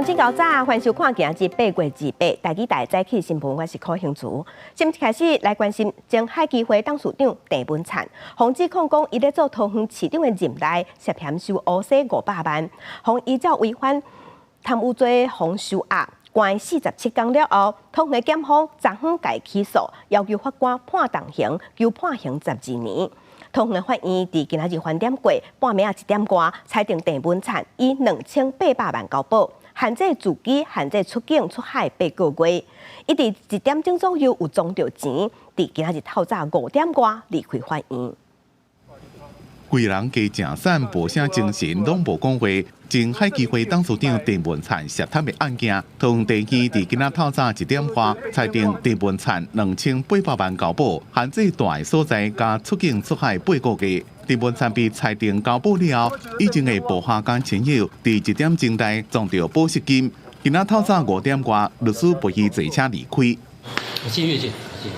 从今到早，欢迎收看今日8月28台记台早起新闻，我是柯兴竹。先开始来关心前海基会董事长郑文灿，防指控讲伊咧做桃园市长的任内涉嫌收乌西500万，防依照违反贪污罪，防收押。关47天了后，通会检方昨昏改起诉，要求法官判重刑，求判刑12年。通会法院伫今仔日翻点过半暝1点外，裁定郑文灿以2800万交保，限制自己、限制出境出海8个月。伊伫1点钟左右有装到钱，伫今仔日透早5点外离开法院。贵人加正散，无啥精神，拢无讲话。前海基会董事长郑文灿涉贪的案件，通地院伫今仔透早1点外裁定郑文灿2800万交保，限制大个所在加出境出海8个月。郑文灿被裁定交保了后，以前的部下间亲友伫1点钟内撞到保释金。今仔透早5点外，律师陪伊坐车离开。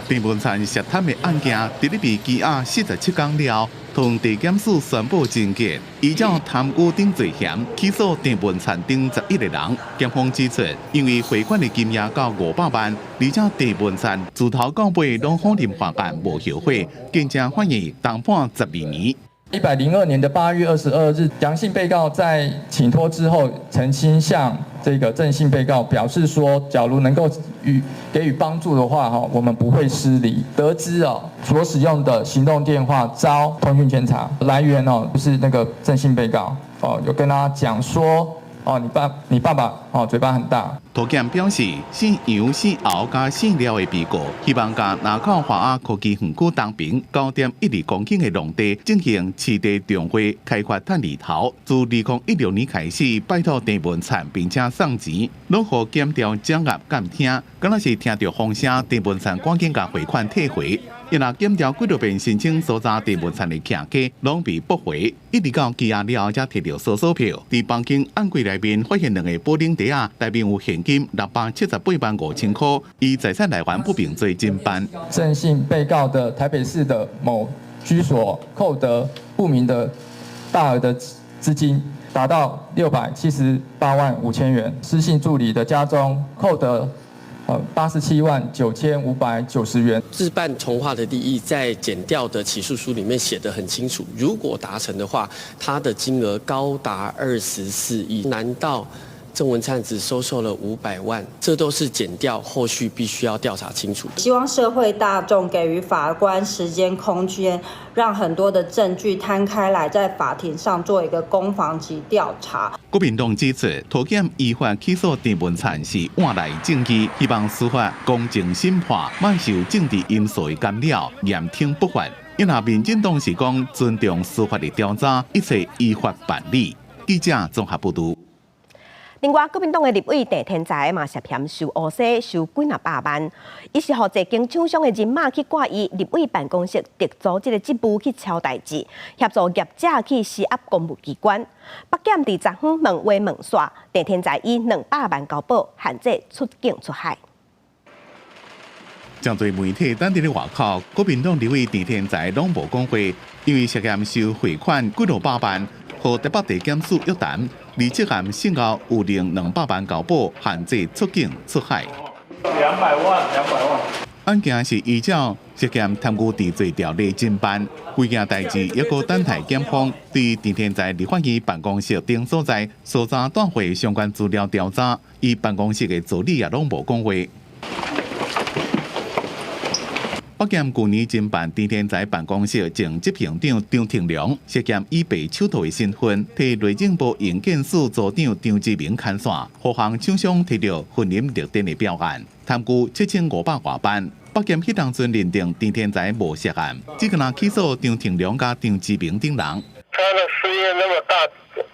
郑文灿涉贪的案件，伫咧被羁押47天了后，通地检署宣布侦结，依照贪污等罪嫌起诉郑文灿等11个人。检方指出，因为汇款的金额到500万，而且郑文灿自头到尾拢否认法案无后悔，更加建议重判12年。102年的8月22日，杨姓被告在请托之后，澄清向这个郑姓被告表示说，假如能够给予帮助的话，我们不会失礼。得知所使用的行动电话遭通讯监察，来源就是那个郑姓被告有跟他讲说。你爸爸嘴巴很大。图检表示，姓杨、姓敖加姓廖的被告，希望甲南口华亚科技园区东边9.12公顷的农地进行市地重划开发探里头。自2016年开始，拜托郑文灿，并且送钱，拢互检调掌握监听，敢若是听到风声，郑文灿赶紧甲汇款退回。因若检调几多遍申请搜查郑文灿的徛家，拢被驳回，一直到羁押了后才摕到搜索票。伫房间暗柜内面发现2个保冷袋内面有现金678万5千块，以财产来源不明罪侦办。郑姓被告的台北市的某居所扣得不明的大额的资金，达到678万5千元。施姓助理的家中扣得87万9590元。自办从化的利益，在检调的起诉书里面写得很清楚，如果达成的话，它的金额高达24亿。难道郑文灿只收受了500万？这都是检调后续必须要调查清楚的。希望社会大众给予法官时间空间，让很多的证据摊开来，在法庭上做一个攻防及调查。国民党指出，图检依法起诉郑文灿是换来证据，希望司法公正审判，莫受政治因素的干扰，严听不法。因若民进党是讲尊重司法的调查，一切依法办理。记者综合报道。另外，国民党的立委郑天才嘛涉嫌收乌西，收几若百万。伊是互一间厂商的人马去挂伊立委办公室特组这个职务去敲代志，协助业者去施压公务机关。北检伫昨昏问话问煞，郑天才以200万交保，限制出境出海。真侪媒体等伫咧外口，国民党立委郑天才拢无讲话，因为涉嫌收汇款几落百万，和台北地检署约谈。而这项涉后有令200万交保，限制出境出海。200万。案件是依照涉嫌贪污治罪条例侦办，规件代志抑个等待检方对郑天才立法院办公室等所在搜查断回相关资料调查，伊办公室的助理也拢无讲话。北检去年侦办郑天才办公室前执行长张庭良涉嫌以被丑盗的身份，替内政部营建署组长张志明牵线，互行厂商摕到婚姻绿电的标案，贪污7500多万。北检迄当阵认定郑天才无涉案，只可能起诉张庭良甲张志明等人。他的事业那么大，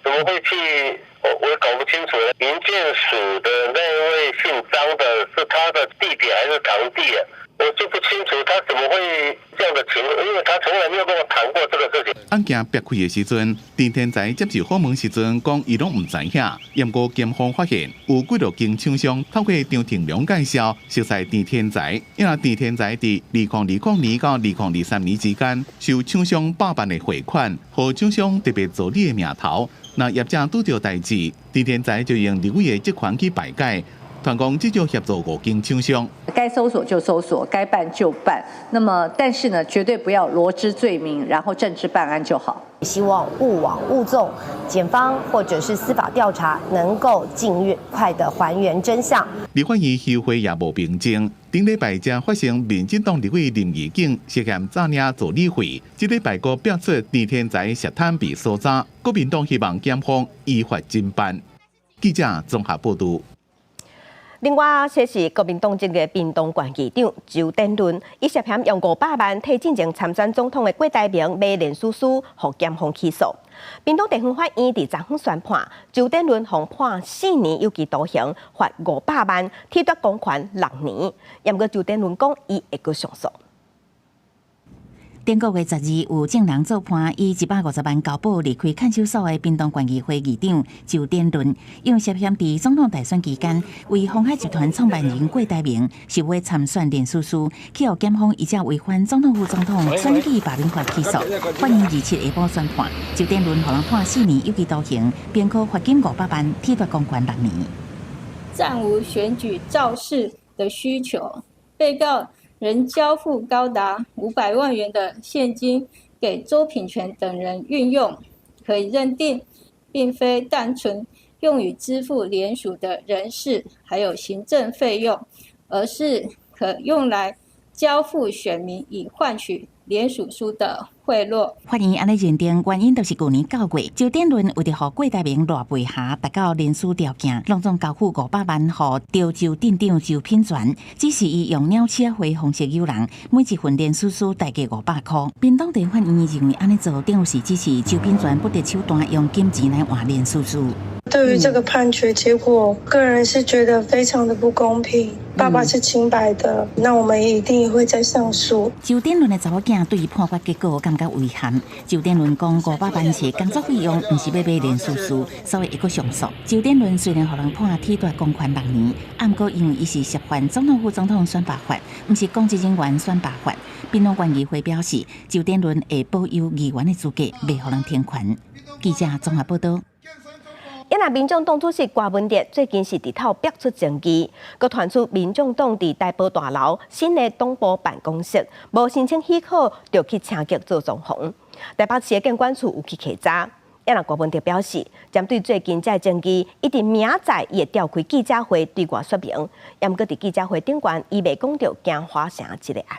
怎么会去？我搞不清楚了。营建署的那位姓张的，是他的弟弟还是堂弟啊？我就不清楚他怎么会这样的情况，因为他从来没有跟我谈过这个事情。案件揭开的时阵，陈天才接受访问时阵讲，伊拢唔知影。验过检方发现，有几多间厂商透过张庭良介绍熟悉陈天才，因为陈天才伫2020年到2023年之间，收厂商百万的汇款，和厂商特别助理的名头。那业者拄到代志，陈天才就用立委的职权去排解。团工只就协助5间厂商，该搜索就搜索，该办就办。那么，但是呢，绝对不要罗织罪名，然后正式办案就好。希望勿枉勿纵，检方或者是司法调查能够尽快的还原真相。立法院休会也无凭证，顶礼拜才发生民进党立委林义景涉嫌诈领助理费，这礼拜个标出陈天才涉贪被搜查，国民党希望检方依法侦办。记者综合报道。另外，这是国民党籍的屏东县议长周典伦，伊涉嫌用500万替进前参选总统的郭台铭买连书书，获检方起诉。屏东地方法院伫昨昏宣判，周典伦被判4年有期徒刑，罚500万，褫夺公权6年。不过周典伦讲，伊会阁上诉。顶个月12日，有证人作判，以150万交保离开看守所的屏东县议会议长周典伦，因为涉嫌伫总统大选期间为鸿海集团创办人郭台铭是为参选连书书，去予检方以这违反总统副总统选举罢免法起诉。法院27日下晡宣判，周典伦被人判4年有期徒刑，并可罚金500万，褫夺公权6年。暂无选举造势的需求，被告仍交付高达500万元的现金给周品全等人运用，可以认定并非单纯用于支付联署的人事还有行政费用，而是可用来交付选民以换取联署书的贿赂。法院安尼认定，原因就是去年9月，周典伦为了让郭台铭赖背下达到联署条件，隆重交付500万给潮州镇长周品全，只是伊用鸟车回方式诱人，每一份联署书大概500块。屏东地法院认为安尼做，等于是支持周品全不得手段用金钱来换联署书。对于这个判决结果，个人是觉得非常的不公平。爸爸是清白的，那我们也一定会再上诉。周典伦的查某囝对于判决结果感觉遗憾。周典伦讲500万是工作费用，不是要买连书书，所以会阁上诉。周典伦虽然予人判褫夺公权6年，不过因为伊是涉犯总统副总统选罢法，不是公职人员选罢法。屏东县议会表示，周典伦会保有议员的资格，袂予人停权。记者综合报道。因为民众党主席郭文哲最近是伫头逼出证据，佮传出民众党伫台北大楼新的党部办公室无申请许可就去请客做装潢。台北市的监管处有去稽查。因为郭文哲表示，针对最近这证据，一定明仔也会召开记者会对外说明。不过伫记者会顶悬，伊未讲到京华城这个案。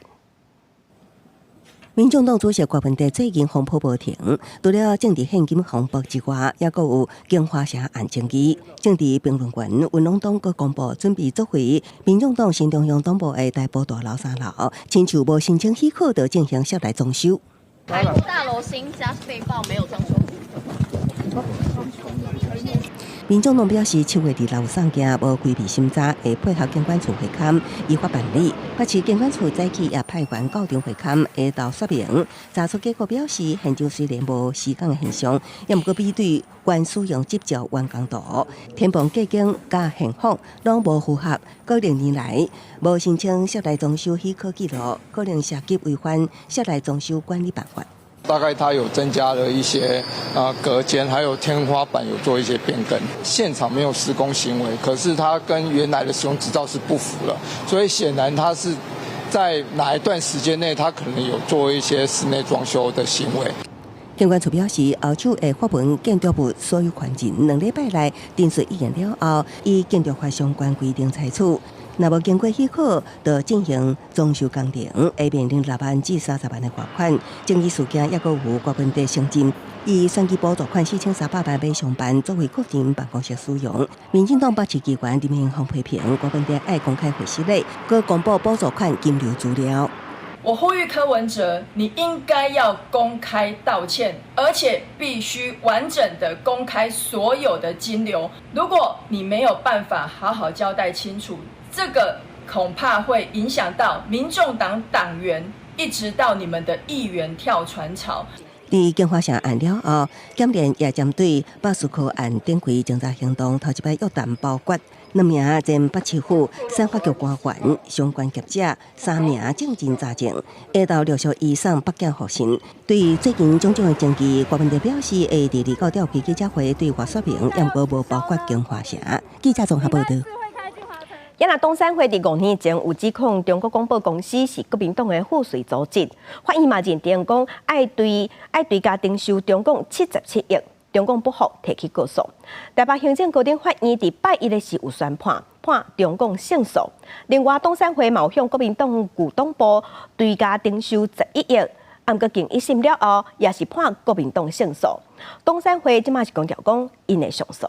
民众党主席郭文哲最近风波不停，除了政治现金风波之外，也阁有京华城案争议。政治评论员文龙党阁公布准备召回民众党新中央党部的台北大楼3楼，亲像无申请许可就进行室内装修。台北大楼新家被曝没有装修。民众党表示，7月2日有送件无规避审查，会配合监管处会勘依法办理。发市监管处早起也派员到场会勘，下到说明。查出结果表示，现场虽然无施工的现象，也不过比对原使用执照完工度、天棚结晶加现况拢无符合个0年来无申请室内装修许可记录，可能涉及违反室内装修管理办法。大概它有增加了一些隔间，还有天花板有做一些变更。现场没有施工行为，可是它跟原来的使用执照是不符了，所以显然它是在哪一段时间内，它可能有做一些室内装修的行为。监管处表示，后手会发文建筑物所有权人2礼拜内定述意见了后，依建筑法相关规定裁处。若无经过许可，就进行装修工程，会面临6万至30万的罚款。争议事件也阁有郭文哲承认，以选举补助款4300万买上班作为个人办公室使用。民进党北市议员林明宏批评郭文哲爱公开会事例，佮公布补助款金流资料。我呼吁柯文哲，你应该要公开道歉，而且必须完整的公开所有的金流。如果你没有办法好好交代清楚，这个恐怕会影响到民众党党员，一直到你们的议员跳船潮。伫警方上案了后，检联也针对巴斯科案展开侦查行动，头一摆约谈包括2名前北市府司法局官员、相关业者3名政治查证，下到陆续移送北京复审。对于最近种种的争议，国民党表示会伫29召开记者会对外说明，也无包括京华城。记者综合报道。也那东山会伫5年前有指控中国广播公司是国民党的附属组织，法院嘛认定讲爱对家征收中共77亿，中共不服提起告诉。台北行政高等法院伫拜一的时有宣判中共胜诉。另外，东山会嘛有向国民党股东部对家征收11亿，毋过经一审了后，也是判国民党胜诉。东山会即马是强调讲因会上诉。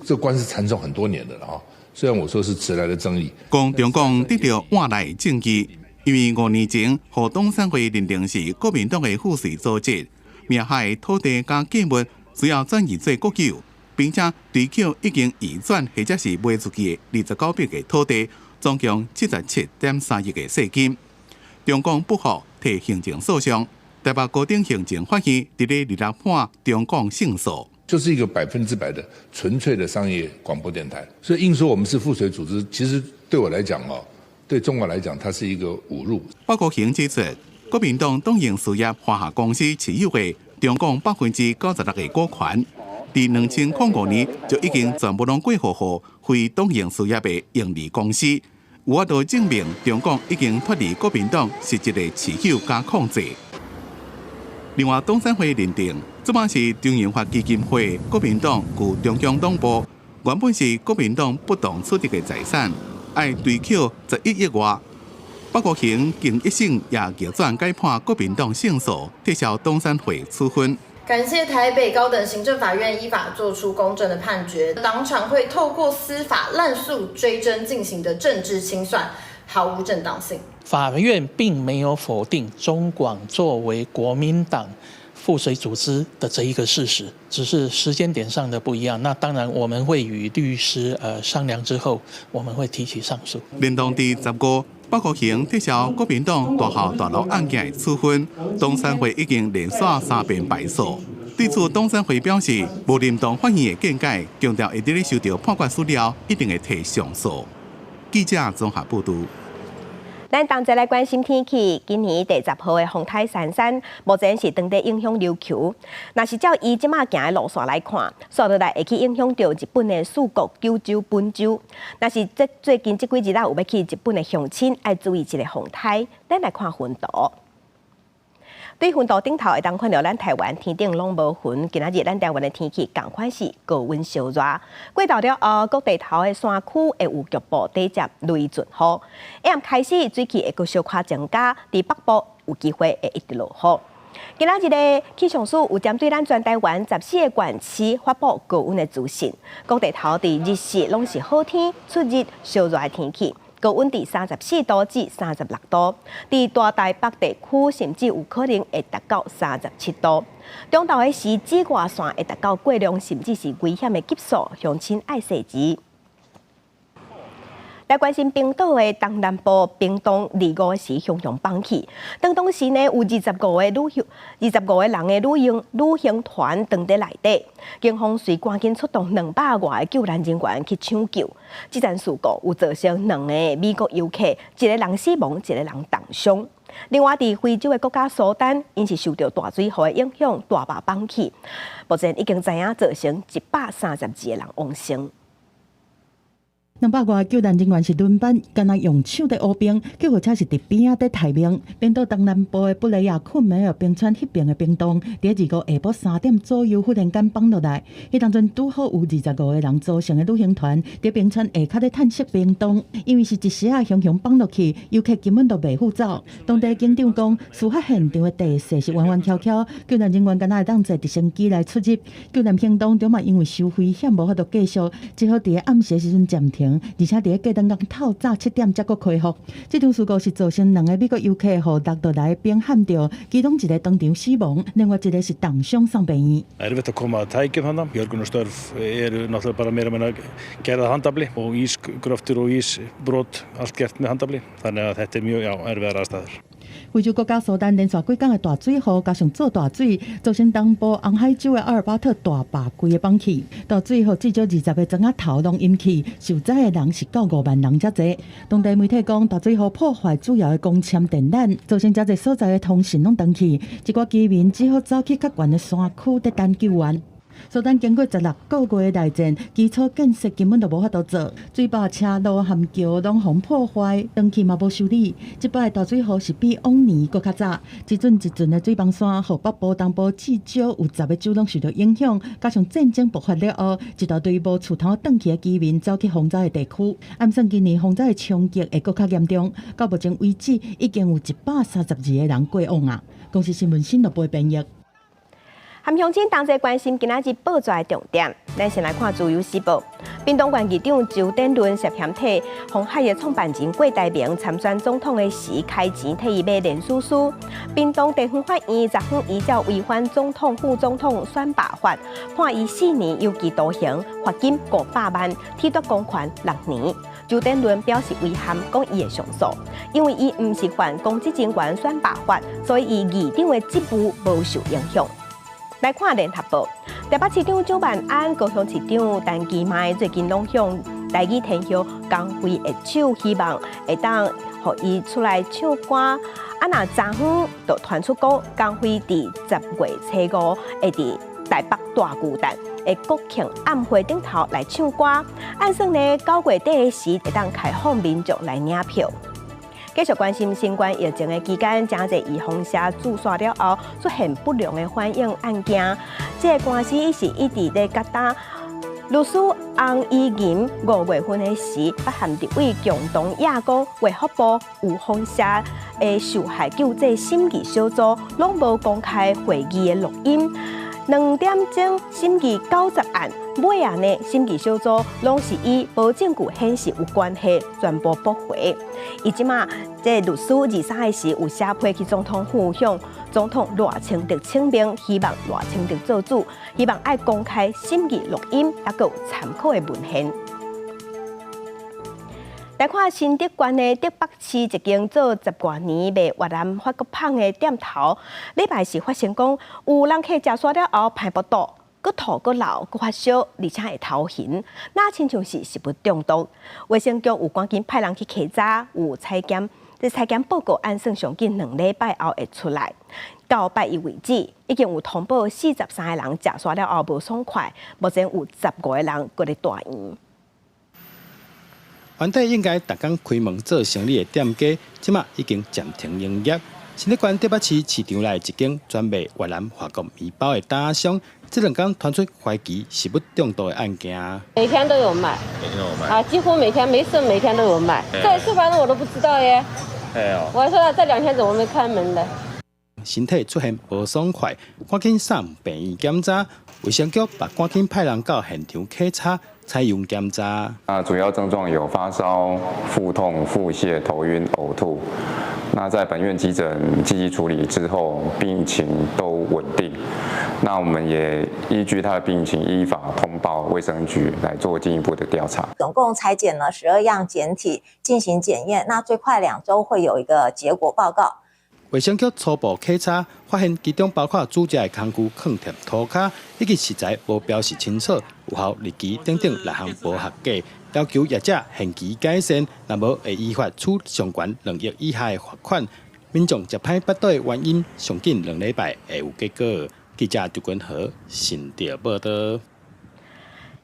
这官司缠讼很多年的了啊。虽然我说是迟来的争议，讲中共得到换来证据，因为5年前，互东山会认定是国民党的附属组织，名下的土地加建物需要转移做国有，并且追缴已经移转或者是卖出去的29笔的土地，总共77.3亿的税金。中共不服提行政诉讼，台北高等行政法院伫咧26判中共胜诉。就是一个100%的纯粹的商业广播电台，所以硬说我们是附属组织，其实对我来讲对中国来讲，它是一个侮辱。报告显指出，国民党党营事业华夏公司持有的中共96%的股权，伫2005年就已经全部拢过户予非党营事业的盈利公司，有法度证明中共已经脱离国民党实际的持有加控制。另外，东山会认定，这嘛是中研发基金会国民党及中央党部原本是国民党不当取得的财产，爱追缴11亿外。包国行经一审也逆转改判国民党胜诉，撤销东山会处分。感谢台北高等行政法院依法作出公正的判决，党产会透过司法滥诉追侦进行的政治清算，毫无正当性。法院并没有否定中广作为国民党附属组织的这一个事实，只是时间点上的不一样。那当然，我们会与律师商量之后，我们会提起上诉。联动第15。包括行撤销国民党大校大楼案件的处分，东山会已经连续3遍败诉。对此，东山会表示，无认同法院的见解，强调会伫咧收到判决书了，一定会提上诉。记者综合报道。咱同齐来关心天气。今年第10号的风台33，目前是当地影响琉球。若是照伊即马行的路线来看，刷落来会去影响到日本的四国、九州、本州。若是最近这几日有要去日本的乡亲，要注意这个风台。咱来看云图。对云图顶头会当看到咱台湾天顶拢无云，今仔日咱台湾的天气同款是高温烧热。过到了后，各地头的山区会有局部短暂雷阵雨。下暗开始水汽会阁小可增加，伫北部有机会会一直落雨。今仔日的气象署有针对咱全台湾14个县市发布高温的资讯，各地头伫日时拢是好天，出日烧热的天气。高温伫34度至36度，伫大台北地区甚至有可能会达到37度。中昼的时，紫外线会达到过量甚至是危险的级数，乡亲爱细致。来关心冰岛的东南部，冰冻25时熊熊放起。当时呢，有25个人的旅行团当伫内底，警方随赶紧出动200外的救援人员去抢救。这件事故有造成2个美国游客，一个人死亡，一个人重伤。另外，伫非洲的国家苏丹，因是受到大水河的影响，大坝放起。目前已经知影造成132个人亡生。200外救援人员是轮班，敢若用手在乌冰，救护车是伫边仔在抬冰。冰岛东南部的布雷亚昆梅尔冰川迄边的冰冻，伫25下晡3点左右忽然间放落来。迄当阵拄好有25个人组成的旅行团，伫冰川下骹咧探索冰冻，因为是一时啊熊熊放落去，游客根本都袂赴走。当地警长讲，事发现场的地势是弯弯翘翘，救援人员敢若会当坐直升机来出入。救援行动中嘛因为受危险无法度继续，只好伫暗时时阵暂停。停，而且伫个过灯透早7点才阁开放。这场事故是造成2个美国游客和落倒来的兵陷着，其中一个当场死亡，另外一个是重伤送病院。Erfitt að koma að tækjum þarna. Björgunarstörf eru náttúrulega bara meira meina gerð að handafli og ísgröftur og ísbrot allt gert með handafli. Þannig að þetta er mjög erfiðar aðstæður. 非洲国家苏丹连续几天的大水雨加上做大水，造成东部红海州的阿尔巴特大坝规个放弃。到最后至少20个庄仔头拢淹去，受灾的人是到5万人才侪。当地媒体讲，大水雨破坏主要的公线电缆，造成遮侪所在的通讯拢断去，一寡居民只好走去较悬的山区得等救援。苏丹经过16个月的内战，基础建设根本就无法度做，水坝、车路和桥拢互破坏，长期嘛无修理。这摆大水雨是比往年搁较早，一阵一阵的水崩山，和北部、东部至少有10个州拢受到影响。加上战争爆发了后，一大堆无厝头转去的居民走去洪灾的地区。按算今年洪灾的冲击会搁较严重，到目前为止已经有132个人过往啊。公司新闻新闻部编译。含乡亲同齐关心今仔日报纸的重点，咱先来看《自由时报》。屏东县议长周典伦涉嫌替鸿海的创办人郭台铭参选总统的时开钱替伊买连署书。屏东地方法院10分依照违反总统、副总统选罢法，判伊4年有期徒刑，罚金500万，褫夺公权6年。周典伦表示遗憾，讲伊的上诉，因为伊毋是犯公职人员选罢法，所以伊议长的职务无受影响。来看联合报，台北市长蒋万安、高雄市长陈其迈最近拢向台语天后江蕙的手，希望会当互伊出来唱歌。啊，若昨昏就传出讲江蕙伫10月初5会伫台北大巨蛋的国庆晚会顶头来唱歌。按算呢，9月底的时会当开放民众来领票。继续关心新冠疫情的期间，真侪预防社注射了后出现不良的反应案件。这个官司伊是一直在疙瘩。律师洪依银5月份的时，发现一位共同亚工卫福部预防社的受害救济审议小组，拢无公开会议的录音。2点钟审议90案，尾啊呢，审议小组拢是以无证据显示有关系，全部驳回。伊即马这律师23个时有写批去总统府，向总统赖清德请命，希望赖清德做主，希望爱公开审议录音，也有参考的文献。来看新竹县的竹北市一间做10多年卖越南法国香的店头，礼拜是发生讲有人客食煞了后排不倒，佮吐佮流佮发烧，而且会头晕，那亲像是食物中毒。卫生局有赶紧派人去稽查，有采检，这采检报告按算上紧2礼拜后会出来。到拜一为止，已经有通报43个人食煞了后无爽快，目前有15个人搁伫大院。原底应该逐天开门做生意的店家，即马已经暂停营业。新竹县竹北市市场内一间专卖越南法国面包的摊商，这2天传出怀疑食物中毒的案件。每天都有卖，啊，几乎每天没事，每天都有卖。这是反正我都不知道耶。我还说这2天怎么没开门的？身体出现不爽快，赶紧送病院检查。卫生局把赶紧派人到现场稽查，采用检查。主要症状有发烧、腹痛、腹泻、头晕、呕吐。那在本院急诊积极处理之后，病情都稳定。那我们也依据他的病情，依法通报卫生局来做进一步的调查。总共采检了12样检体进行检验，那最快2周会有一个结果报告。卫生局初步稽查，发现其中包括煮食的工具放贴涂骹，以及食材无标示清楚、有效日期等6项无合格，要求业者限期改善，若无会依法处上悬2亿以下的罚款。民众食歹腹肚的原因，上紧2礼拜会有结果。记者朱君和新竹报道。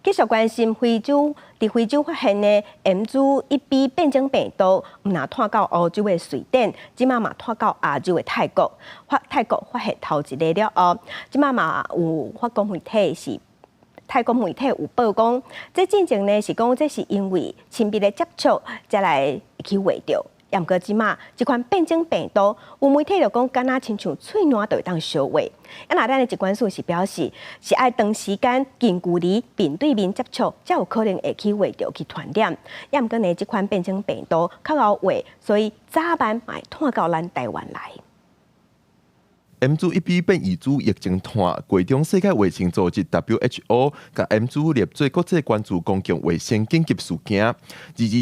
继续关心非洲，伫非洲发现的 M1B 变种病毒，唔但传到欧洲的瑞典，即马嘛传到亚洲的泰国。泰国发现头一个了后，即马嘛有法国媒体是泰国媒体有报讲，这进程呢是讲这是因为亲密的接触才来去画着。严格之嘛，这款变种病毒，有媒体就讲，敢若亲像喙烂就会当烧话。那咱的疾管署是表示，是爱长时间近距离面对面接触，才有可能会去画着去传染。也毋过呢，这款变种病毒较好画，所以早晚会拖到咱台湾来。M 株1B 变异株疫情团，国中世界卫生组织 WHO 甲 M 株列做国际关注公共卫生紧急事件。而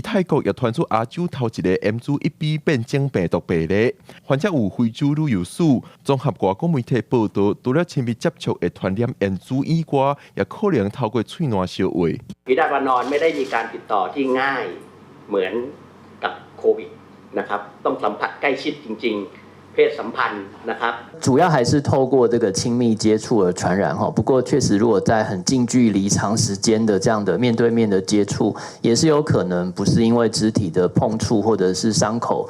泰国也传出亚洲头一个 M 株1B 变种病毒病例，患者有非洲旅游史。综合外国媒体报道，除了亲密接触会传染 M 株以外，也可能透过喙烂烧话。ฝีดาดวานอนไม่ได้มีการติดต่อที่ง่ายเหมือนกับโควิดนะครับต้องสัมผัสใกล้ชิดจริงๆ主要还是透过这个亲密接触而传染哈。不过确实，如果在很近距离、长时间的这样的面对面的接触，也是有可能不是因为肢体的碰触或者是伤口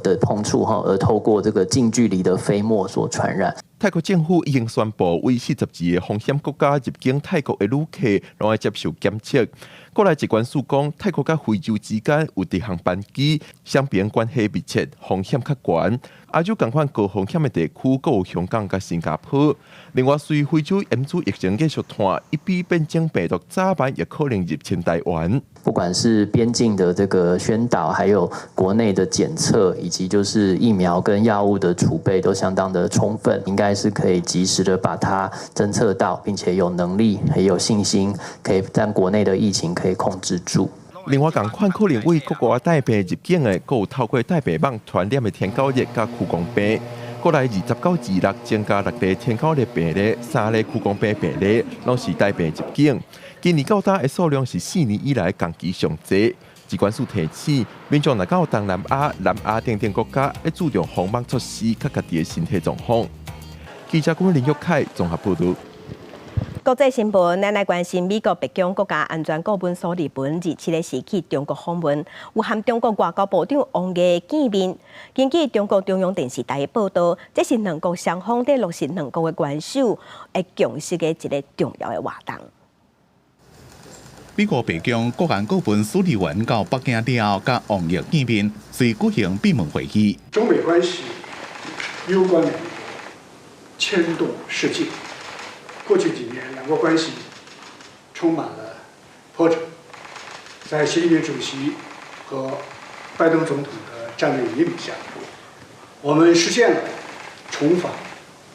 的碰触哈，而透过这个近距离的飞沫所传染。泰国政府已经宣布，为42个风险国家入境泰国的旅客，拢要接受检测。国内疾管署讲，泰国甲非洲之间有直航班机，双边关系密切，风险较悬。亚洲同款高风险的地区，阁有香港甲新加坡。另外，随非洲 M 株疫情继续传，1B 变种病毒早晚也可能入侵台湾。不管是边境的这个宣导，还有国内的检测，以及就是疫苗跟药物的储备都相当的充分，应该是可以及时的把它侦测到，并且有能力也有信心，可以让国内的疫情可以控制住。另外，同款可能为国外带病入境的，阁有透过带病网传染的天狗热甲酷光病。国内2926增加6例天狗热病例，3例酷光病病例，拢是带病入境。今年到达的数量是4年以来同期上济。疾管署提醒，民众若到东南亚等国家，要注重防疫措施，甲家己的身体状况。记者林玉凯综合报道。国际新闻，咱来关心美国白宫国家安全顾问苏利文日7日时去中国访问，有和中国外交部长王毅见面。根据中国中央电视台的报道，这是两国双方在落实两国的元首会共识的一个重要的活动。美国白宫国安顾问苏利文到北京了，甲王毅见面，随举行闭门会议。中美关系攸关两国，牵动世界。过去几年，两国关系充满了波折。在习近平主席和拜登总统的战略引领下，我们实现了重返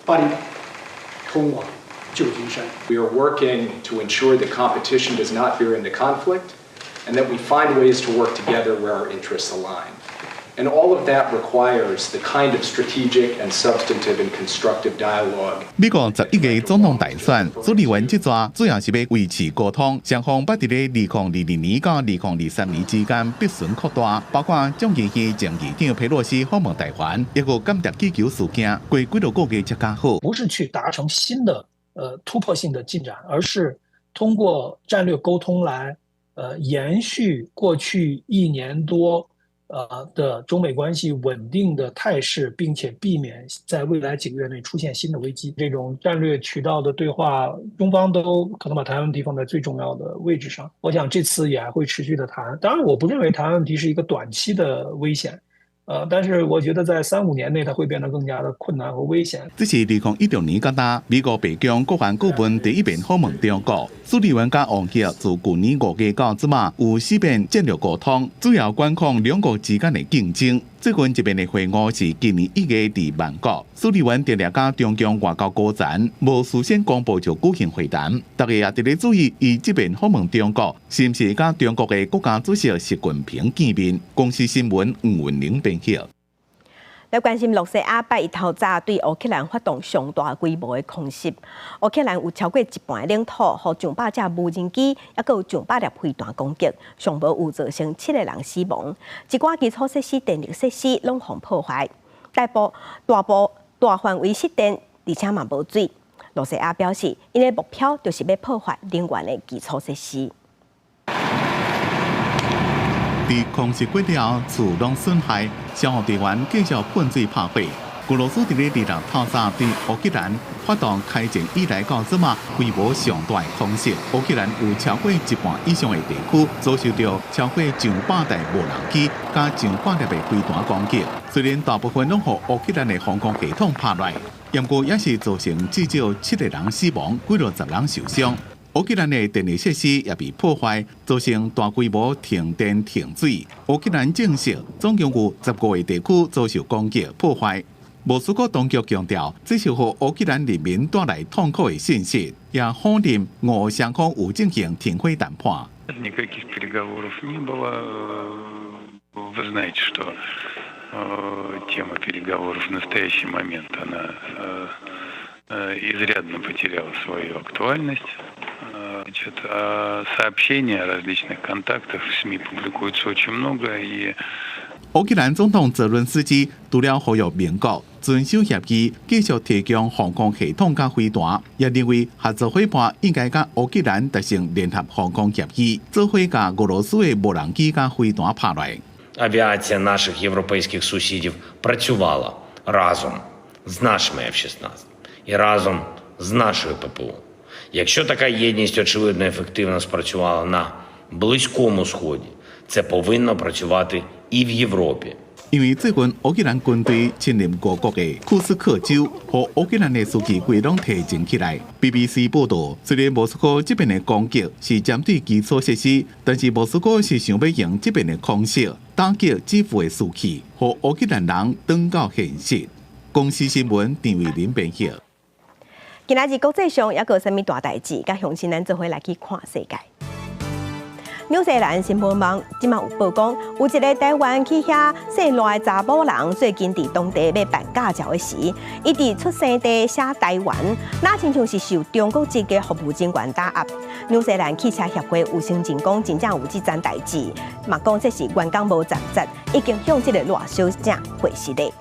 巴厘岛，通往旧金山。We are working to ensure that competition does not veer into conflict, and that we find ways to work together where our interests align. And all of that requires the kind of strategic and substantive and constructive dialogue. 美国11月总统大选，苏利文这抓主要是要维持沟通，双方把伫咧2022年到2023年之间必须扩大，包括众议院前议长佩洛西访问台湾，也有间谍气球事件，过几多个月才刚好。不是去达成新的突破性的进展，而是通过战略沟通来延续过去1年多。的中美关系稳定的态势，并且避免在未来几个月内出现新的危机。这种战略渠道的对话，中方都可能把台湾问题放在最重要的位置上。我想这次也还会持续的谈。当然，我不认为台湾问题是一个短期的危险。但是我觉得在3、5年内，它会变得更加的困难和危险。这是2016年到达美国白宫国安顾问第一遍访问中国，苏利文甲王毅自去年5月到即马有4遍战略沟通，主要管控两国之间的竞争。最近一遍的会晤是今年1月伫曼谷，苏利文直接甲中共外交高层无事先公布就举行会谈，大家也伫咧注意伊这遍访问中国，是毋是甲中国的国家主席习近平见面？公司新闻黄文玲编辑。来关心洛西亚拜一头早对乌克兰发动上大规模的空袭，乌克兰有超过1半的领土，互上百架无人机，也有上百粒飞弹攻击，上无有造成7个人死亡，一寡基础设施、电力设施拢互破坏，大范围失电，而且嘛无水。洛西亚表示，因的目标就是要破坏能源的基础设施。在空袭过了，厝拢损害，消防队员继续喷水拍火，俄羅斯伫咧2日透早對烏克蘭發動開戰以來到即嘛規模上大的空襲，烏克蘭有超過一半以上的地區遭受到超過100台無人機加100粒的飛彈攻擊。雖然大部分攏互烏克蘭的防空系統拍落，不過也是造成至少7個人死亡，幾60人受傷。烏克蘭的電力設施也被破壞，造成大規模停電停水。烏克蘭證實總共有15個地區遭受攻擊破壞。莫斯科當局強調，這是互烏克蘭人民帶來痛苦的信息，也否認俄雙方有進行停火談判。Никаких переговоров не было. Вы знаете, что тема переговоров в настоящий момент она изрядно потеряла свою актуальность. Сообщения о различных контактах в СМИ публикуется очень много и。烏克蘭總統澤倫斯基除了呼籲美國遵守協議，繼續提供防空系統甲飛彈，也認為合作夥伴應該甲烏克蘭達成聯合防空協議，做伙甲俄羅斯的無人機甲飛彈拍落。Авіація наших європейських сусідів працювала разом з нашими F-16 і разом з нашою ППО. Якщо така єдність, очевидно, ефективно спрацювала на Близькому Сході, це повинно працювати і в Європі. 因為最近烏克蘭軍隊侵入俄國的庫斯克州，和烏克蘭的士氣規攏提升起來。BBC 報道，雖然莫斯科這邊的攻擊是針對基礎設施，但是莫斯科是想要用這邊的空襲打擊基輔的士氣，和烏克蘭人轉到現實。公司新聞陳慧琳編輯。今仔日國際上還有啥物大代誌？甲鄉親咱做伙來去看世界。紐西蘭新聞網即馬有報講，有一個台灣去遐細賴查某人，最近佇當地要辦駕照的時，伊佇出生地寫台灣，那親像是受中國籍嘅服務人員打壓。紐西蘭汽車協會有聲稱講，真正有這件代誌，嘛講這是員工無盡責，已經向這個賴小姐回信的。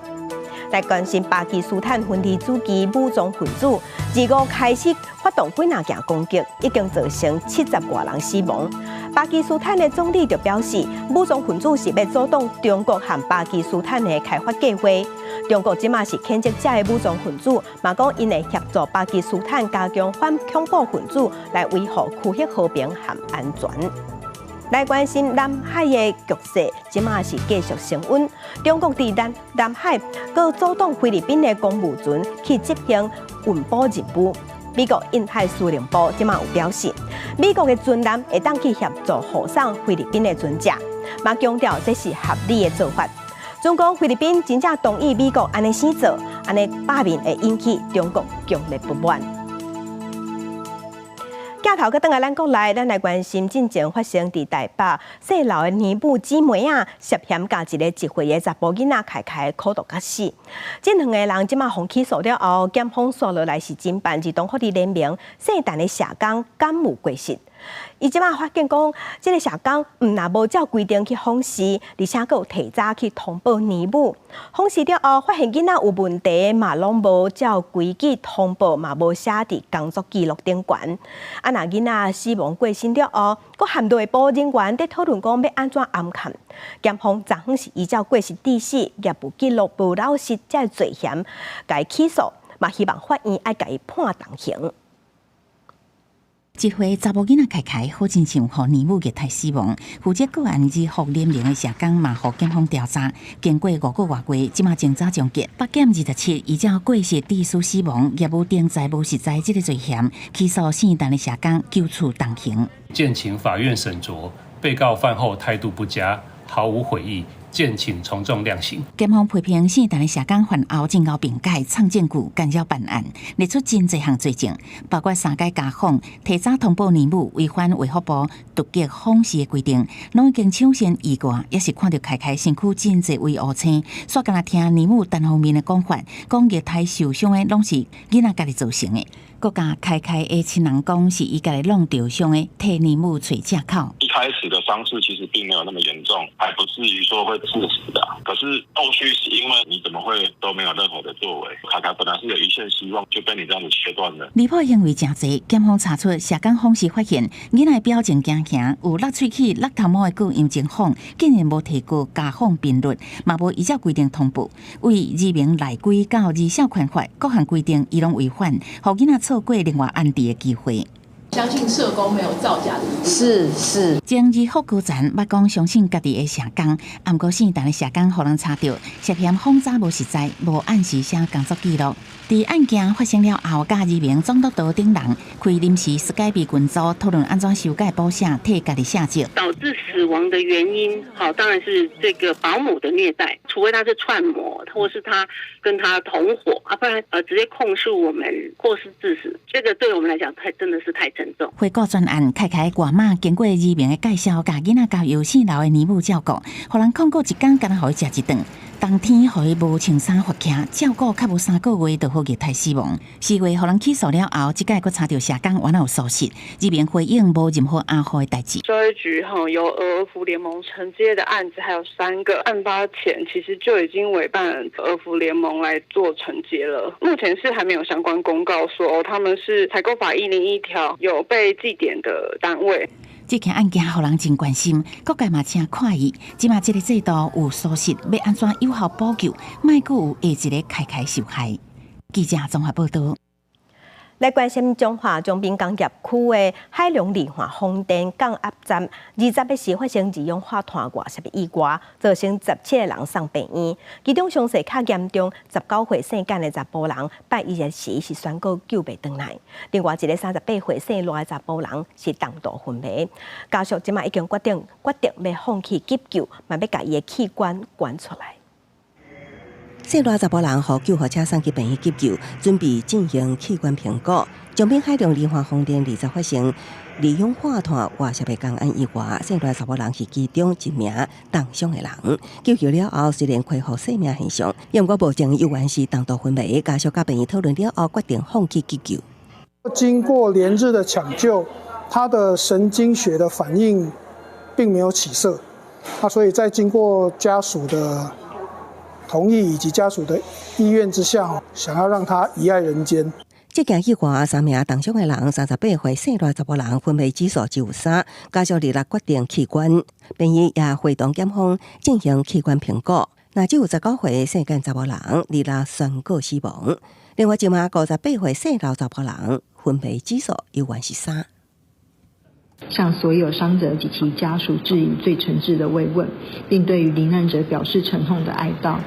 來關心巴基斯坦分離主義武裝分子，2月開始發動幾若件攻擊，已經造成70多人死亡。巴基斯坦的總理就表示，武裝分子是要阻擋中國和巴基斯坦的開發計劃。中國即馬是譴責這個武裝分子，嘛講因會協助巴基斯坦加強反恐怖分子來維護區域和平和安全。來關心南海的局勢，即馬是繼續升溫。中國佇南海佮阻擋菲律賓的公務船去執行運補任務。美國印太司令部即馬有表示，美國的軍艦會當去協助護送菲律賓的船隻，嘛強調這是合理的做法。中國菲律賓真正同意美國安尼先做，安尼罷免會引起中國強烈不滿。鏡頭佮轉來咱國內，咱來關心進前發生佇台北細老的年母姊妹啊，涉嫌甲一個10歲的查甫囡仔開開苦毒甲死。這2個人即馬被起訴了後，檢方刷落來是偵辦兒童福利聯名聖誕的社工感有過失。伊即馬發現講，這個社工毋但無照規定去訪視，而且佫有提早去通報年母。訪視了後，發現囡仔有問題，嘛攏無照規矩通報，嘛無寫佇工作記錄頂懸。啊，那囡仔死亡過身了後，佫含內部人員在討論講要安怎安看。檢方昨昏是依照過失致死、業務記錄不老實這個罪嫌，甲伊起訴，嘛希望法院愛甲伊判重刑。一回查某囡仔凱凱好親像互年母虐待死亡，負責個案之互聯名的社工嘛，互檢方調查，經過5個月過，即馬偵查終結，北檢27依照過失致死死亡、業務定在無實在這個罪嫌，起訴姓陳的社工，求處重刑。建請法院審酌，被告犯後態度不佳，毫無悔意。建請從重量刑。檢方批評姓陳的社工犯後證後辯解、藏證據、干擾辦案，列出真濟項罪證，包括3解家訪、提早通報年母、違反衛福部突擊訪視的規定，攏已經搶先意外，也是看到凱凱身軀真濟為烏青，煞敢若聽年母單方面的講法，講虐待受傷的攏是囡仔家己造成的。國家凱凱的親人講是伊家己弄掉傷的，替年母找藉口。一開始的傷勢其實並沒有那麼嚴重，還不至於說會致死的。可是后续是因为你怎么会都没有任何的作为？凯凯本来是有一线希望，就被你这样子切断了。离谱行为真侪，检方查出社工方式发现，囡仔表情惊吓，有勒喙齿、勒头毛的个样情况，竟然无提过家访频率，嘛无依照规定通报，为移民内规到儿少权法各项规定，伊拢违反，互囡仔错过另外安置的机会。相信社工没有造假的疑虑。是。前日福高层捌讲相信家己的社工，暗过姓但的社工，互人查到涉嫌谎诈无实在，无按时写工作记录。伫案件发生了后，甲2名总督岛顶人开临时Skype群组，讨论安怎修改补写，替家己下借。导致死亡的原因，当然是这个保姆的虐待，除非他是串谋，或是他跟他同伙，不然直接控诉我们过失致死，这个对我们来讲真的是太沉重。回顾专案，凯凯外妈经过2名的介绍，甲囡仔交由4楼的年母照顾，互人控过一天，敢若互伊食一顿。当天互伊无穿衫发徛，照顾较无3个月，就好虐待死亡。4月互人起诉了后，即届佫查到社工原来有疏失，2名回应无任何暗号的代志。教育局由儿福联盟承接的案子还有3个，案发前其实就已经委办儿福联盟来做承接了。目前是还没有相关公告说他们是采购法101条有被记点的单位。这件案件互人真关心，各界嘛真看伊。即马这个制度有疏失，要安怎有效补救，莫阁有下一个凯凯受害。记者综合报道。来关心中华中滨工业区的海龙利华风电降压站，20日时发生二氧化碳外泄的意外，造成17个人送病院，其中伤势较严重19岁姓简的查甫人，8日时是宣告救袂回来。另外一个38岁姓赖的查甫人是重度昏迷，家属即马已经决定要放弃急救，嘛要把伊的器官捐出来。姓赖查甫人互救护车送去病院急救，准备进行器官评估。中滨海龙利华风电20日发生二氧化碳外泄的工案意外，姓赖查甫人是其中一名重伤的人。救救了后，虽然恢复生命现象，不过目前依然是重度昏迷。家属甲病院讨论了后，决定放弃急救。经过连日的抢救，他的神经血的反应并没有起色，所以在经过家属的同意以及家属的意愿之下，想要让他遗爱人间。这件意外，3名重伤的人，38岁姓赖查甫人昏迷指数只有3，家属2日决定器官，病院也会同检方进行器官评估。那只有19岁姓简查甫人2日宣告死亡。另外一名58岁姓刘查甫人昏迷指数依然是3。向所有伤者及其家属致以最诚挚的慰问，并对于罹难者表示沉痛的哀悼。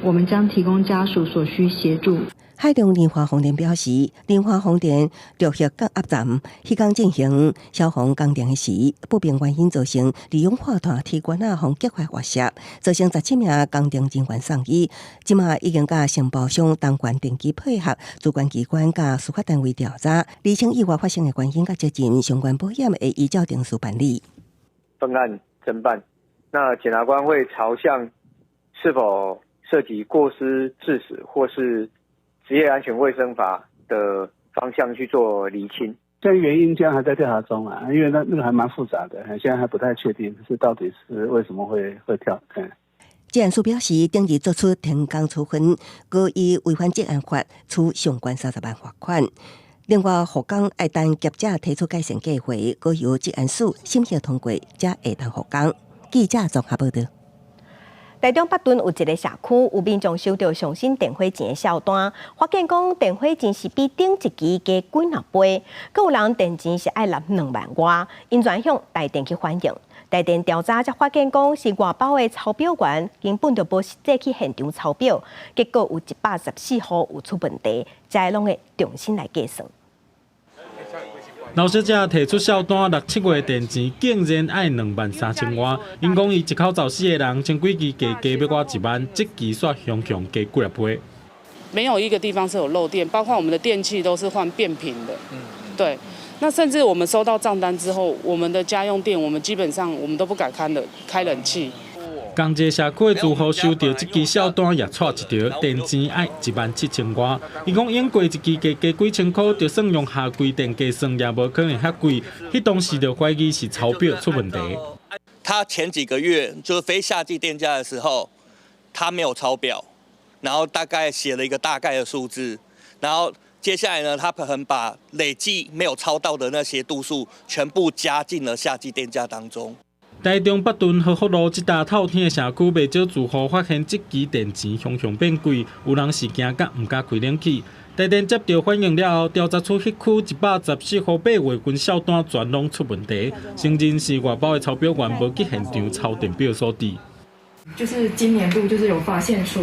我们将提供家属所需协助。海中莲花风电表示，莲花风电陆续降压站迄天进行消防工程时，不明原因造成二氧化碳气管互激发外泄，造成17名工程人员送医。即马已经甲承包商东莞定期配合主管机关甲司法单位调查，厘清意外发生的原因甲责任，相关保险会依照定数办理。分案侦办，那检察官会朝向是否涉及过失致死或是职业安全卫生法的方向去做厘清。现在原因还在调查中啊，因为那个还蛮复杂的，现在还不太确定是到底是为什么会跳。检察署表示，定义作出停工处分，故意违反职安法，处相关30万罚款。另外，护工爱等业者提出改善计划，故由职安署审核通过，才会当护工。记者综合报道。台中北屯有一个社区，有民众收到上新电火钱的销单，发现讲电火钱是比顶一期加几若倍，佮有人电钱是爱纳2万外，因转向台电去反映。台电调查才发现讲是外包的抄表员根本就无实际去现场抄表，结果有114户有出问题，才拢会重新来计算。老小姐提出销单，6、7月电钱竟然爱23000外，因讲伊一口罩4个人，前几期加要我1万，这期煞熊加几若倍。没有一个地方是有漏电，包括我们的电器都是换变频的。对。那甚至我们收到账单之后，我们的家用电，我们基本上我们都不敢开冷气。同一个社区的住户收到这支销单也错一条，电钱爱17000外。伊讲用过一期加几千块，就算用下规电计算，也无可能遐贵。迄当时就怀疑是抄表出问题。他前几个月就是非夏季电价的时候，他没有抄表，然后大概写了一个大概的数字，然后接下来呢，他可能把累计没有抄到的那些度数全部加进了夏季电价当中。台中北屯和福路一搭透天的社区，袂少住户发现即期电钱熊变贵，有人是惊甲唔敢开冷气。台电接到反映了后，调查出迄区114号8月份销单全拢出问题，承认是外包的抄表员无去现场抄电表所致。就是今年度就是有发现说，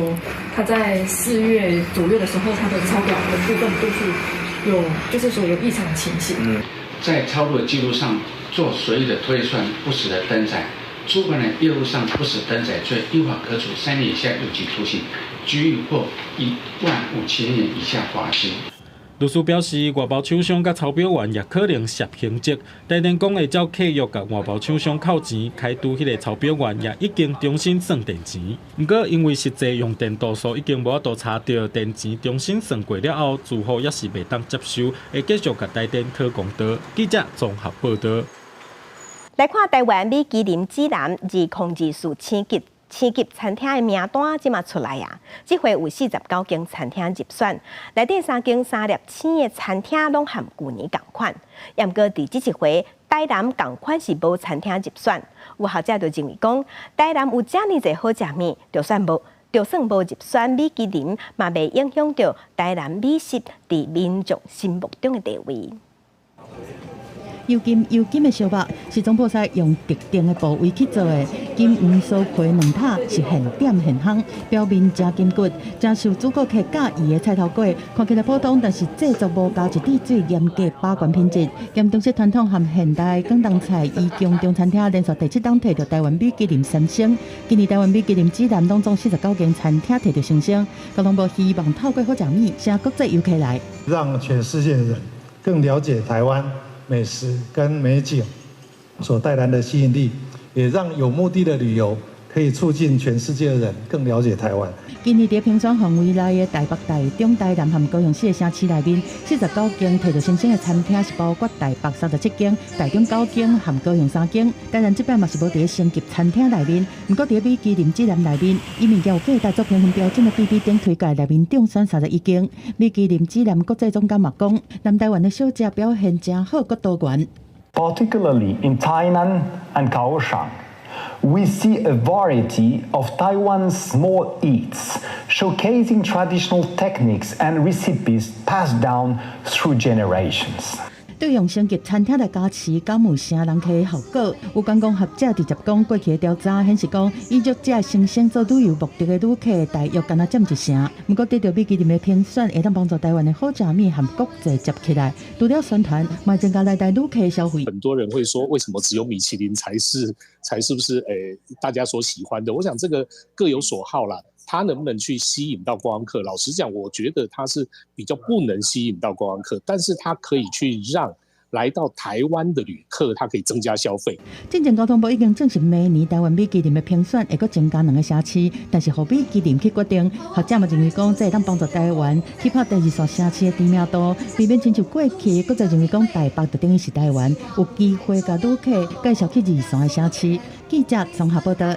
他在4月左右的时候，他的抄表的部分度数有就是说有异常情形。在抄录的记录上做随意的推算，不实的登载，主管的业务上不实登载罪，依法可处3年以下有期徒刑、拘役或15000元以下罚金。律师表示，外包厂商甲抄表员也可能涉刑责。台电讲会照契约甲外包厂商扣钱，开除迄个抄表员也已经重新算电钱。不过，因为实际用电度数已经无法度查到电钱重新算过了后，住户也是袂当接受，会继续甲台电讨公道。记者综合报道。来看台湾米其林指南2024星级餐厅的名单即马出来啊！这回有49间餐厅入选，内底3间3粒星的餐厅拢和旧年同款。也毋过伫这一回，台南同款是无餐厅入选。有学者就认为讲，台南有遮尔侪好食面，就算无入选米其林，嘛袂影响到台南美食伫民众心目中的地位。油金的烧肉是总铺师用特定的部位去做的，金黄酥皮2塔是现点现烘，表面加筋骨，真受主顾客介意的菜头粿，看起来普通，但是制作无加一滴水，严格把关品质。兼中式传统和现代广东菜，以宫中餐厅连续第7档摕到台湾米其林3星。今年台湾米其林指南当中49间餐厅摕到星星。交通部希望透过好食面，吸国际游客来，让全世界的人更了解台湾美食跟美景所带来的吸引力，也让有目的的旅游可以促进全世界的人更了解台湾。今年在评选范围内的台北、台中、台南和高雄4个城市内面，49间摕到星星的餐厅是包括台北37间、台中9间和高雄3间。台南这摆嘛是无伫星级餐厅内面，不过伫米其林指南内面，以物件有价值作评分标准的 BB 顶推介内面中选31间。米其林指南国际总监嘛讲，南台湾的小吃表现真好，佮多元。Particularly in Tainan and Kaohsiung, we see a variety of Taiwan's small eats, showcasing traditional techniques and recipes passed down through generations. 对用升级餐厅来加持感有啥人客的效果？有观光学者直接讲，过去的调查显示讲，以入这星星做旅游目的的旅客大约敢若占1成。不过得到米其林的评选，会当帮助台湾的好食面和国际接起来。除了宣传，嘛增加来台旅客的消费。很多人会说，为什么只有米其林才是不是大家所喜欢的？我想这个各有所好啦。它能不能去吸引到观光客？老实讲，我觉得它是比较不能吸引到观光客，但是它可以去让来到台湾的旅客，它可以增加消费。进前交通部已经证实，明年台湾米其林的评选会搁增加2个城市，但是互米其林去决定。学者嘛认为讲，这会当帮助台湾去拍第2线城市的知名度，避免亲像过去国际认为讲台北就等于是台湾，有机会甲旅客介绍去2线的城市。记者综合报道。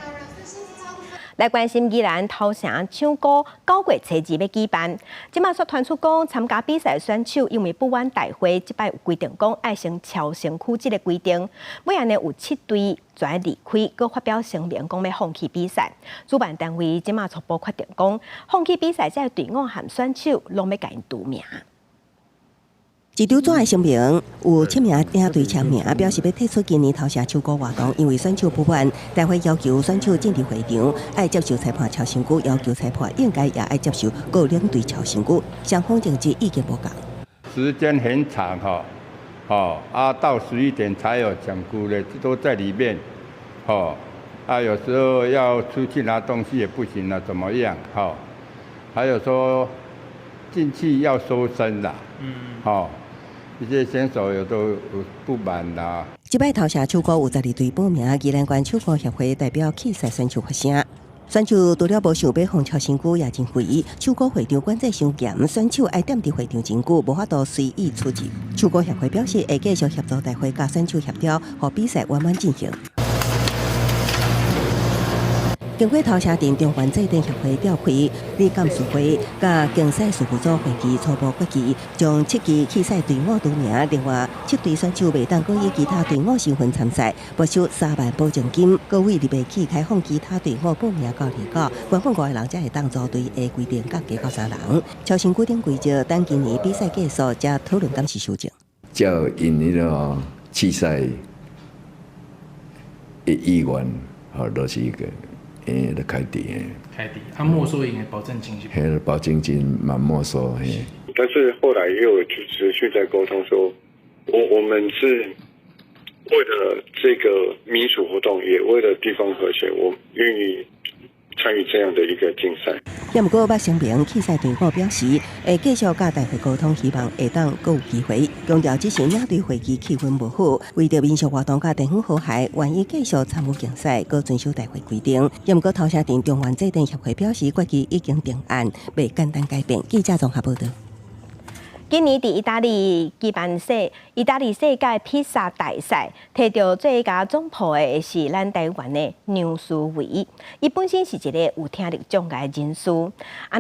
来关心宜兰头城唱歌9月初2要举办，即马却传出讲参加比赛选手因为不完大会，即摆有规定讲爱先超身躯这个规定，每安尼有7队全离开，佮发表声明讲要放弃比赛。主办单位即马初步决定讲，放弃比赛这个队伍和选手拢要甲因除名。一张纸的声明有7名领队签名，表示要退出今年头城唱歌活动，因为选手不满，大会要求选手进入会场，爱接受裁判超身躯，要求裁判应该也爱接受各领队超身躯，双方政治意见不同。时间很长到11点才有讲估的，都在里面，有时候要出去拿东西也不行了，怎么样？还有说进去要收身啦，一些选手有都有不满啦。即摆头城唱歌有12队报名，宜兰县唱歌协会代表去赛选手发声。选手除了无想要放超身躯，也真肥。唱歌会场管制伤严，选手爱踮伫会场真久，无法度随意出入。唱歌协会表示会继续协助大会甲选手协调，互比赛圆满进行。经过头车镇中环祭典协会召开理监事会，甲竞赛事务组会议初步决议，将7支弃赛队伍除名，另外7队选手袂当搁以其他队伍身份参赛，没收3万保证金。各位立备起开放其他队伍报名到29，原本5个人才会当组队的规定降低到3人。超新规定规则，等今年比赛结束才讨论敢是修正。照因迄个弃赛的意愿，都是一个。就开底，没收赢的保证金是？保证金蛮没收。但是后来也有持续在沟通说，我们是为了这个民俗活动，也为了地方和谐，我愿意参与这样的一个竞赛。也不过，捌声明弃赛队伍表示，会继续甲大会沟通，希望下当阁有机会。强调只是领队会议气氛无好，为着民俗活动甲地方和谐，愿意继续参与竞赛，搁遵守大会规定。也不过，头城镇中环祭典协会表示，决议已经定案，未简单改变。记者综合报道。今年伫意大利举办意大利世界披萨大赛，摕到最佳总铺的是咱台湾的牛思维。伊本身是一个有听力障碍人士，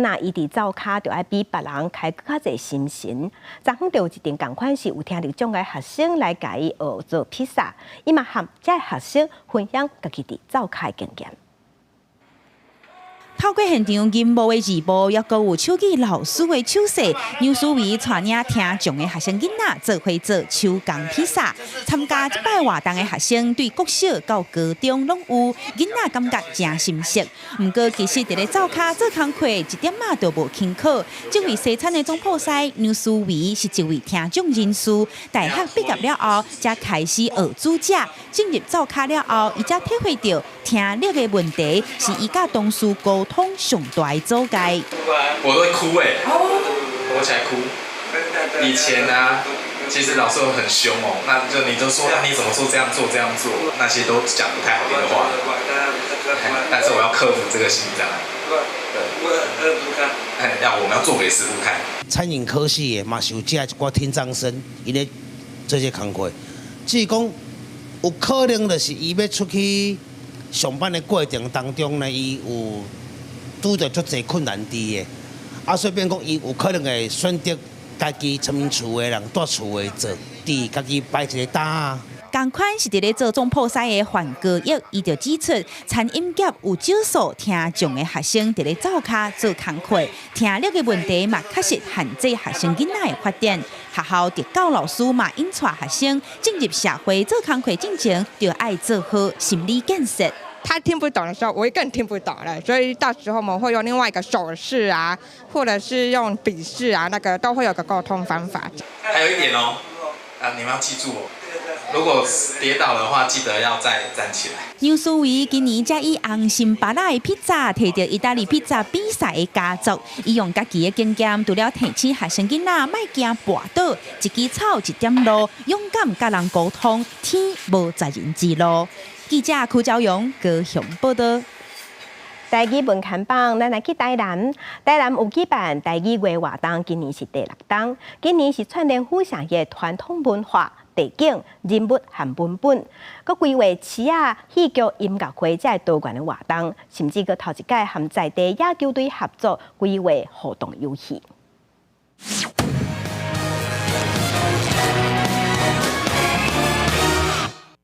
那伊伫灶骹就要比别人开更较侪心神。昨昏就有一阵共款是有听力障碍学生来甲伊学做披萨，伊嘛和这学生分享家己伫灶骹的经验。透过现场音幕的字幕，也阁有手机老师的手势，牛思维带领听障的学生囡仔做伙做手工披萨。参加这摆活动的学生，对国小到高中拢有，囡仔感觉真深刻。不过其实伫咧灶骹做工课，一点仔都无轻巧。这位西餐的总铺师牛思维是一位听障人士，大学毕业了后，才开始学煮食。进入灶骹了后，伊才体会到听力的问题是伊甲同事沟通上大的阻碍。我都会哭躲起来哭。以前啊，其实老师都很凶哦，那就你就说你怎么说这样做，那些都讲不太好听的话。但是我要克服这个心理障碍。我们要做给师傅看。餐饮科系的嘛是有这一寡听障生，伊咧做这工课，只是讲有可能就是伊要出去上班的过程当中呢，伊有拄着足侪困难伫的，所以变讲伊有可能会选择家己村民厝的人住厝的做，伫家己摆一个档。同款是伫咧做总铺师的范国义，伊就指出，餐饮业有少数听障的学生伫咧灶骹做工课，听力的问题嘛确实限制学生囡仔的发展。学校伫教老师嘛引带学生进入社会做工课进前，就要做好心理建设。他听不懂的时候，我也更听不懂了，所以到时候我们会用另外一个手势啊，或者是用笔势啊，那个都会有个沟通方法。还有一点哦，你们要记住哦。如果跌倒的话，记得要再站起来。牛思维今年才以红心巴拉的披萨摕到意大利披萨比赛的佳作，伊用家己的经验，除了提醒学生囡仔莫惊跋倒，一枝草一点露，勇敢甲人沟通，天无绝人之路。记者邱昭勇高雄报道。台语文刊榜，咱来去台南。台南有举办台语月活动，今年是第6档。今年是串联府上的传统文化、地景、人物和文本，佮规划市啊戏剧音乐会这多元的活动，甚至佮头一届和在地野球队合作规划互动游戏。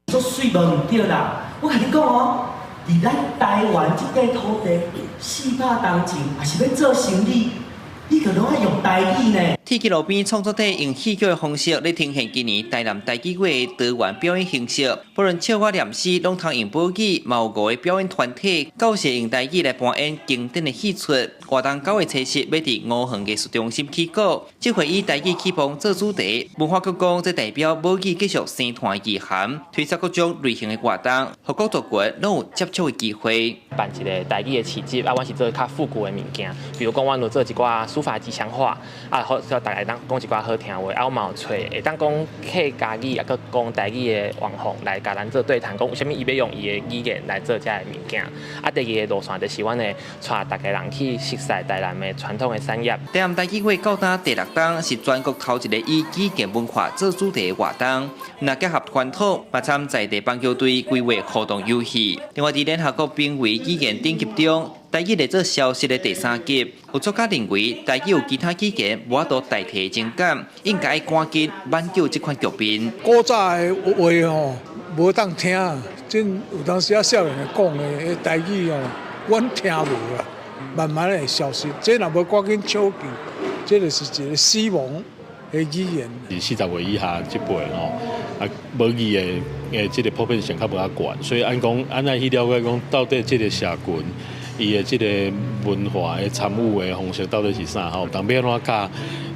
做水无唔对啦，我甲你讲哦。伫咱台湾这块土地，400公顷也是要做生意，你就拢爱用台语呢。铁桥路边创作者用戏剧的方式来呈现今年台南台语月的多元表演形式，不论笑话、念诗，拢通用宝语、毛五的表演团体，教学用台语来扮演经典的戏出。活动9月7日要伫5行艺术中心起稿，这回以台语起邦做主题。文化局讲，这代表宝语继续生团意涵，推出各种类型的活动，互各族群拢有接触的机会。办一个台语的市集，阮是做较复古的物件，比如讲，阮有做一寡书书法吉祥话啊，好叫大家当讲一寡好听话，啊，我嘛有找会当讲客家语啊，佮讲台语的网红来甲咱做对谈，讲为虾米伊要用伊的语言来做这物件。啊，第二个路线就是阮会带大家人去熟悉台南的传统的产业。台南台语会到达第6档是全国头一个以语言文化做主题的活动，那结合传统，嘛参在地棒球队规划互动游戏。另外，伫联合国评为语言顶级中，台语来做消息的第3级，有作家认为台语有其他语言无法度代替的情感，应该赶紧挽救这款局面。古早的话吼，无当听，真有当时啊少年讲的台语哦，阮听无啦，慢慢会消失。这若无赶紧抢救，这就是一个死亡的语言。是40岁以下这辈吼，啊，母语的这个普遍性较无啊悬，所以按怎去了解讲，到底这个社群伊的这个文化的参与的方式到底是啥吼？当要安怎甲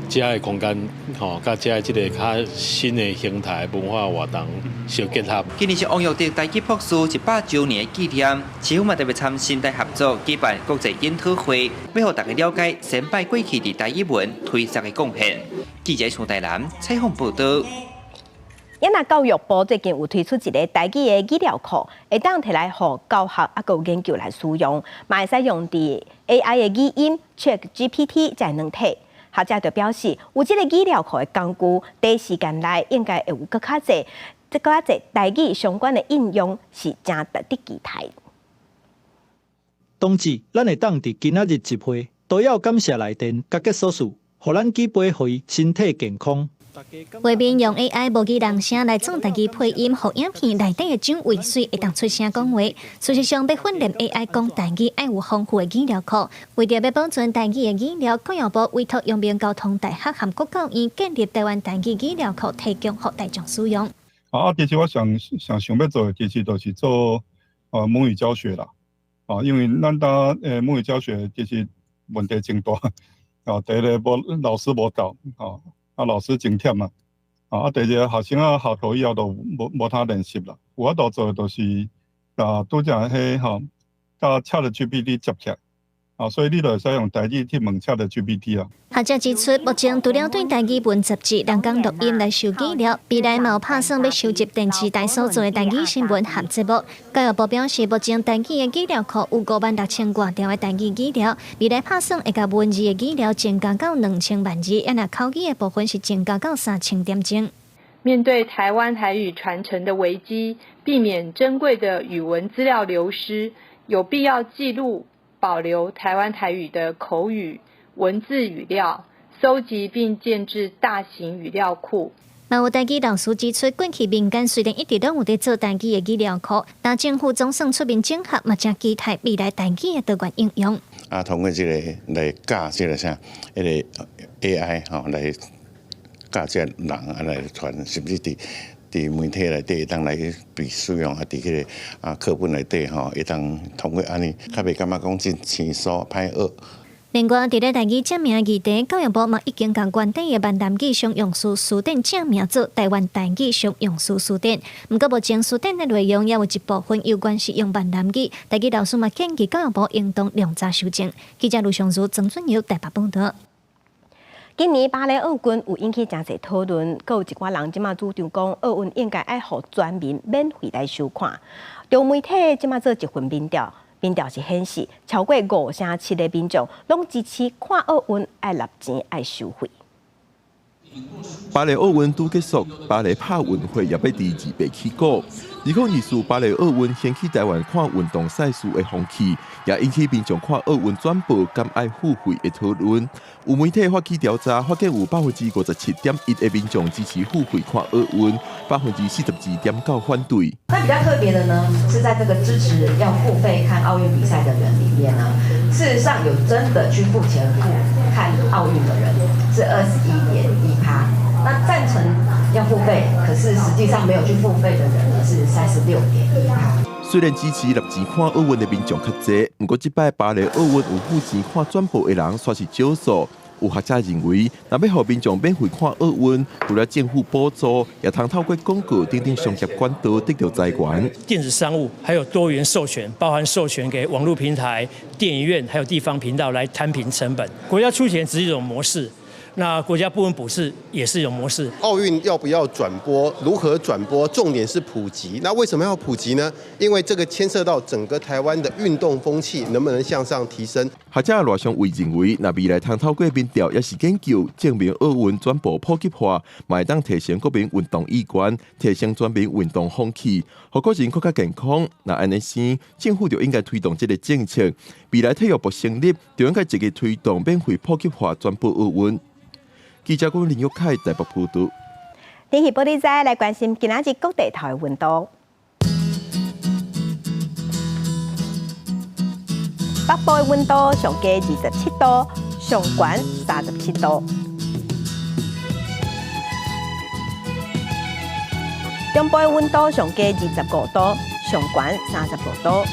遮的空间吼，甲遮的这个较新的形态文化活动相结合。今年是王玉德台语博士100周年的纪念，市府嘛特别参新台合作举办国际研讨会，要让大家了解先辈过去伫台语文推展的贡献。记者从台南采访报道。咱那教育部最近有推出一个台语的语料库，会当摕来互教学啊，有研究来使用，嘛会使用伫 AI 的语音 ChatGPT 才能摕。学者就表示，有这个语料库的工具，短时间内应该会有更较侪台语相关的应用，是真值得期待。同志，咱会当伫今仔日集会，都要感谢来电甲结所属，互咱举杯互伊身体健康。画面用 AI 模拟人声来做台语配音，互影片内底的蒋渭水会当出声讲话。事实上，要训练 AI 讲台语，爱有丰富的语料库。为着要保存台语的语料，教育部委托阳明交通大学和国教院建立台湾台语语料库，提供给大众使用。其实我想要做的，其实就是做母语教学啦。因为咱母语教学其实问题真大。第一个老师无够。老师真忝啊！第二个学生学徒以后都无他练习啦。有法度做的就是拄则迄甲ChatGPT 接起来。所以你就会使用台语去问ChatGPT啊。学者指出，目前除了对台语文杂志、人工录音来收语料，未来嘛有打算要收集电视台所做的台语新闻和节目。教育部表示，目前台语的语料库有56000多条的台语语料，未来打算会把文字的语料增加到2000万字，那口语的部分是增加到3000点钟。面对台湾台语传承的危机，避免珍贵的语文资料流失，有必要记录保留台湾台语的口语文字语料，搜集并建置大型语料库。嘛有台语老师指出，过去民间虽然一直拢有在做台语的语料库，但政府总算出面整合，嘛正期待未来台语的多元应用。通过这个来教这个啥，个 AI 来教这人来传，甚至伫媒体内底，会当来被使用伫迄个课本内底会当通过安尼，较袂感觉讲真生疏歹学。另外，伫咧台语正名议题，教育部嘛已经将原底的闽南语常用词词典正名做台湾台语常用词词典。不过，目前词典的内容也有一部分有关是用闽南语，台语老师嘛建议教育部应当量查修正。记者卢尚如、曾俊尧台北报道。今年芭蕾奥运有引起真侪讨论，阁有一寡人即马主张讲，奥运应该爱互全民免费来收看。中媒体即马做一份民调。民调是显示，超过57%的民众拢支持看奥运爱纳钱爱收费。芭蕾奥运拄结束，芭蕾拍运会也要伫2月起过。2024芭蕾奥运掀起台湾看运动赛事的风气，也引起民众看奥运转播敢爱付费的讨论。有媒体发起调查，发现有57.1%的民众支持付费看奥运，42.9%反对。那比较特别的呢，是在这个支持要付费看奥运比赛的人里面呢，事实上有真的去付钱看奥运的人是21.1%。那赞成要付费，可是实际上没有去付费的人呢是36.1%。虽然支持纳钱看奥运的民众较侪，不过这摆芭蕾奥运有付钱看转播的人却是少数。有学者认为，若要互民众免费看奥运，除了政府补助，也通透过广告等商业管道得到财源。电子商务还有多元授权，包含授权给网络平台、电影院还有地方频道来摊平成本。国家出钱只是一种模式。那国家部分补助也是一种模式。奥运要不要转播？如何转播？重点是普及。那为什么要普及呢？因为这个牵涉到整个台湾的运动风气能不能向上提升。学者罗尚伟认为，那未来通透过民调也是研究，证明奥运转播普及化，嘛会当提升国民运动意愿，提升全民运动风气，让国人更加健康。那安尼时，政府就应该推动这个政策。未来体育部成立，就应该积极推动免费普及化转播奥运。记者林玉凯台北报道。天气报道再来关心今仔日各地头的温度。北部的温度上加27度，上悬37度；中部的温度上加25度，上悬35度；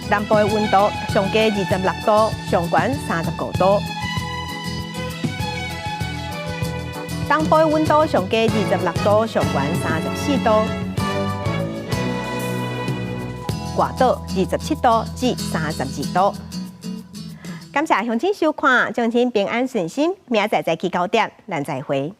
南部的温度上加26度，上悬35度；东部的温度上加26度，上悬34度；外岛27度至32度。感谢乡亲收看，乡亲平安顺心，明仔载早起9点，咱再会。